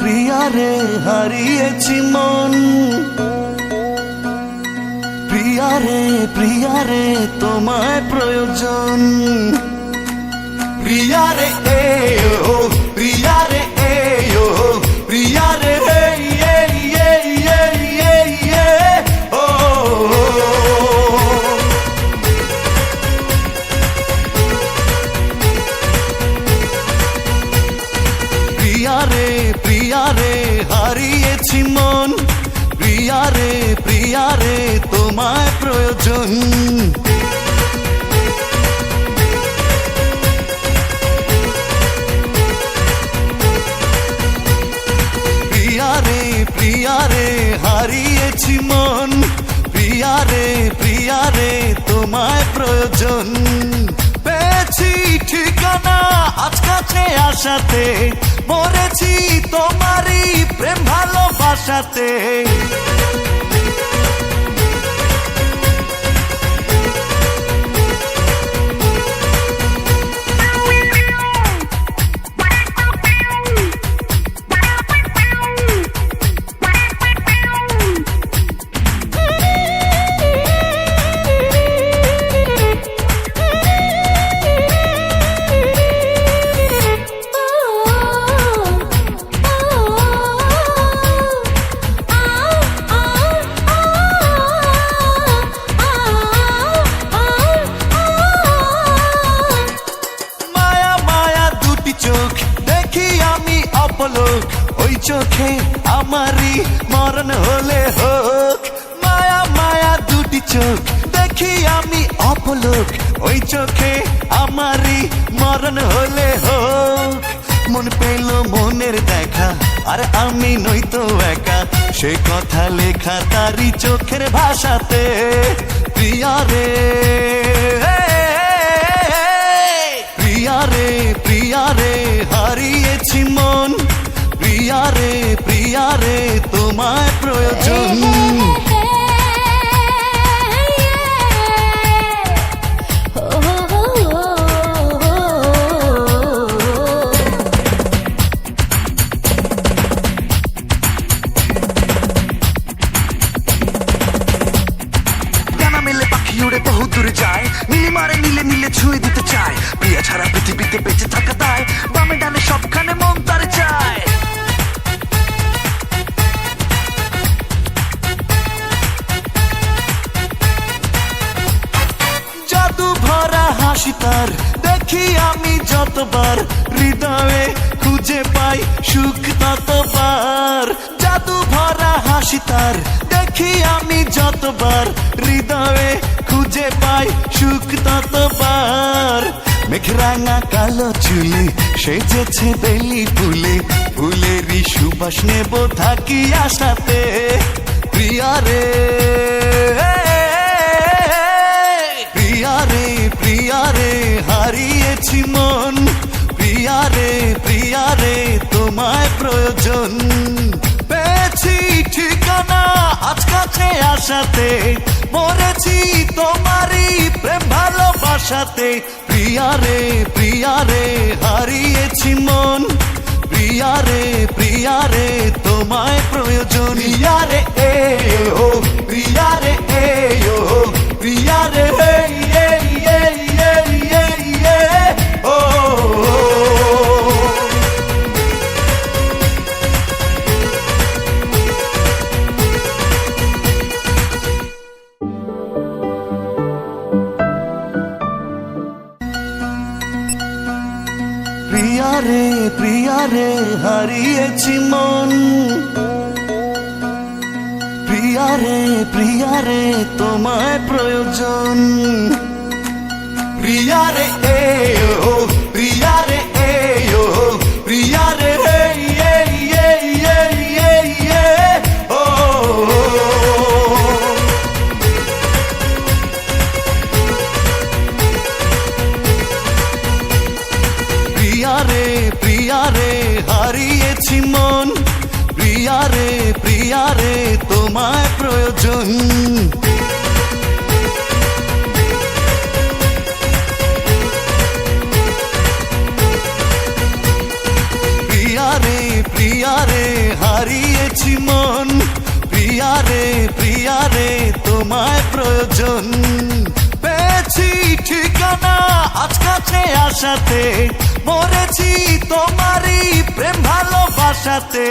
প্রিয়া রে হারিয়েছি মন, প্রিয়া রে তোমায় প্রয়োজন। প্রিয়া রে ও প্রিয়া রে ও প্রিয়া রে ও প্রিয়া রে হারিয়েছি মন, প্রিয়া রে তোমায় প্রয়োজন। প্রিয়া রে হারিয়েছি মন, প্রিয়া রে তোমায় প্রয়োজন। পেয়েছি ঠিকানা আজ কাছে আসাতে, মরেছি তোমারই প্রেম ভালোবাসাতে। ওই চোখে আমারই মরণ হলে হোক, মায়া মায়া দুটি চোখ দেখি আমি অপলোক। ওই চোখে আমারই মরণ হলে হোক। মন পেল মনের দেখা, আর আমি নইতো একা, সে কথা লেখা তারই চোখের ভাষাতে। প্রিয়া রে হারিয়েছি মন, প্রিয়া রে তোমায় প্রয়োজন। ডানা মেলে পাখি উড়ে বহু দূরে যায়, নীলি মারে নীলে নীলে ছুঁয়ে দিতে চায়। প্রিয়া ছাড়া পৃথিবীতে বেঁচে থাকা দায়, বামে ডানে সবখানে মন তার চায়। জাদু ভরা হাসি তার দেখি আমি যতবার, হৃদয়ে খুঁজে পাই সুখ ততবার। জাদু ভরা হাসি তার দেখি আমি যতবার, হৃদয়ে খুঁজে পাই সুখ ততবার। মেঘরাঙা কালো চুলে সেজেছে বেলি ফুলে, ফুলেরই সুবাস নেব থাকি আশাতে। প্রিয়া রে হারিয়েছি মন, প্রিয়া রে তোমায় প্রয়োজন। পেয়েছি ঠিকানা আজ কাছে আসাতে, মরেছি তোমারই প্রেম ভালোবাসাতে। প্রিয়া রে হারিয়েছি মন, প্রিয়া রে তোমায় প্রয়োজন। প্রিয়া রে ও প্রিয়া রে ও প্রিয়া রে ও প্রিয়া রে হারিয়েছি মন, প্রিয়া রে তোমায় প্রয়োজন। প্রিয়া রে ও প্রিয়া রে ও প্রিয়া রে ও প্রিয়া রে হারিয়েছি মন, প্রিয়া রে তোমায় প্রয়োজন। প্রিয়া রে তোমায় প্রয়োজন। পেয়েছি ঠিকানা আজ কাছে আসাতে, মরেছি তোমারই প্রেম ভালোবাসাতে।